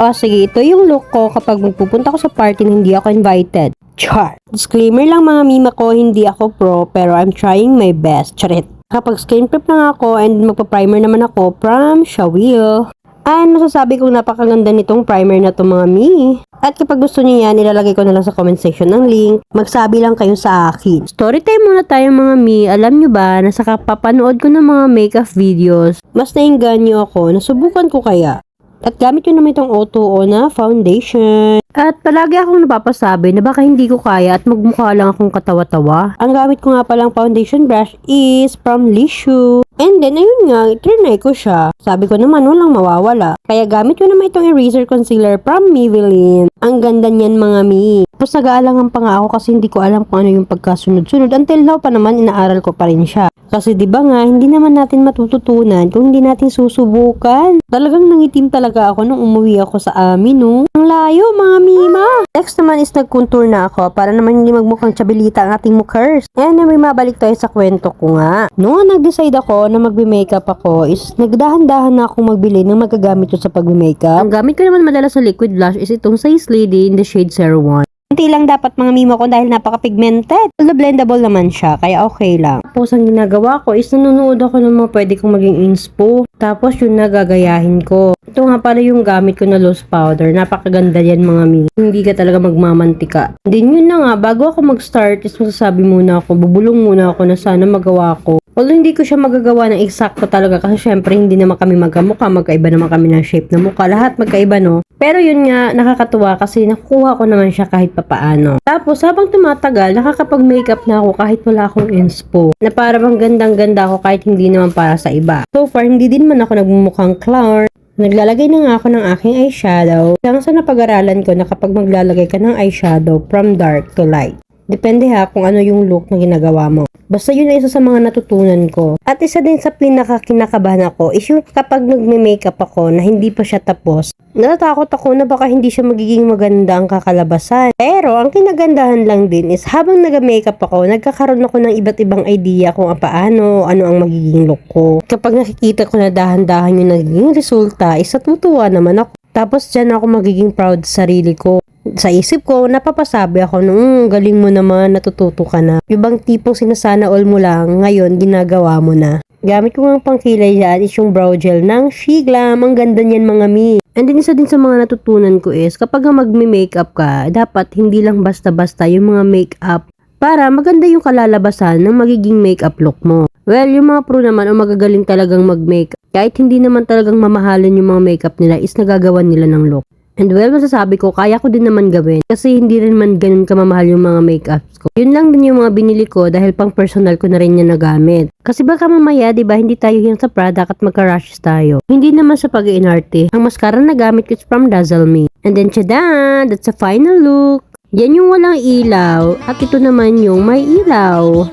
O sige, ito yung look ko kapag magpupunta ko sa party na hindi ako invited. Char! Disclaimer lang mga mima ko, hindi ako pro pero I'm trying my best. Charit! Kapag skin prep lang ako and magpa-primer naman ako from Shawil. And masasabi kong napakaganda nitong primer na to mga mi. At kapag gusto niyo yan, ilalagay ko na lang sa comment section ng link. Magsabi lang kayo sa akin. Story time muna tayo mga mi. Alam nyo ba na sa kapapanood ko ng mga makeup videos, mas nainganyo ako, nasubukan ko kaya. At gamit ko naman itong O2O na foundation. At palagi akong napapasabi na baka hindi ko kaya at magmukha lang akong katawa-tawa. Ang gamit ko nga palang foundation brush is from Lishu. And then, ayun nga, trinay ko siya. Sabi ko naman, walang mawawala. Kaya gamit ko naman itong eraser concealer from Maybelline. Ang ganda niyan mga mi. Tapos nag-aalangan pa nga ako kasi hindi ko alam kung ano yung pagkasunod-sunod. Until now pa naman, inaaral ko pa rin siya. Kasi di ba nga, hindi naman natin matututunan kung hindi natin susubukan. Talagang nangitim talaga ako nung umuwi ako sa amin, no? Ang layo, mga mima! Next naman is nag-contour na ako para naman hindi magmukhang chabilita ang ating mukhers. And may mabalik tayo sa kwento ko nga. Noong nag-decide ako na magbe-makeup ako is nagdahan-dahan na akong magbili ng magagamit ko sa pag-makeup. Ang gamit ko naman madalas sa liquid blush is itong Size Lady in the shade 01. Kunti lang dapat mga mimo ko dahil napaka-pigmented. Although blendable naman siya, kaya okay lang. Tapos ang ginagawa ko is nanonood ako ng mga pwede kong maging inspo. Tapos yun nagagayahin ko. Ito nga pala yung gamit ko na loose powder. Napakaganda yan mga mi. Hindi ka talaga magmamantika. Then yun na nga, bago ako mag-start is masasabi muna ako, bubulong muna ako na sana magawa ko. Although hindi ko siya magagawa ng eksakto talaga kasi syempre hindi naman kami magkamukha, magkaiba naman kami ng shape ng mukha. Lahat magkaiba no. Pero yun nga, nakakatuwa kasi nakukuha ko naman siya kahit papaano. Tapos habang tumatagal, nakakapag-makeup na ako kahit wala akong inspo. Na para bang gandang-ganda ako kahit hindi naman para sa iba. So far, hindi din man ako nagmumukhang clown. Naglalagay na nga ako ng aking eyeshadow. Hanggang sa napag-aralan ko na kapag maglalagay ka ng eyeshadow from dark to light. Depende ha kung ano yung look na ginagawa mo. Basta yun na isa sa mga natutunan ko. At isa din sa pinaka-kinakabahan ako is yung kapag nagme-makeup ako na hindi pa siya tapos. Natatakot ako na baka hindi siya magiging maganda ang kakalabasan. Pero ang kinagandahan lang din is habang nag-makeup ako, nagkakaroon ako ng iba't ibang idea kung paano, ano ang magiging look ko. Kapag nakikita ko na dahan-dahan yung nagiging resulta, is natutuwa naman ako. Tapos dyan ako magiging proud sa sarili ko. Sa isip ko, napapasabi ako nung galing mo naman, natututo ka na. Yung bang tipong sinasana all mo lang, ngayon ginagawa mo na. Gamit ko nga pangkilay dyan is yung brow gel ng Shiglam. Ang ganda niyan mga mi. And din isa din sa mga natutunan ko is kapag magme-makeup ka, dapat hindi lang basta-basta yung mga makeup para maganda yung kalalabasan ng magiging makeup look mo. Well, yung mga pro naman o magagaling talagang mag-makeup, kahit hindi naman talagang mamahalin yung mga makeup nila is nagagawan nila ng look. And well, masasabi ko, kaya ko din naman gawin. Kasi hindi rin man ganun kamamahal yung mga makeups ko. Yun lang din yung mga binili ko dahil pang personal ko na rin yan nagamit. Kasi baka mamaya, diba, hindi tayo yung sa product at magka-rushes tayo. Hindi naman sa pag-iinarte. Ang mascara na gamit ko is from Dazzle Me. And then, tada! That's the final look. Yan yung walang ilaw. At ito naman yung may ilaw.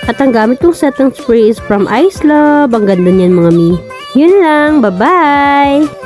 At ang gamit kong setting spray is from Ice Love. Ang ganda niyan mga mi. Yun lang. Bye-bye!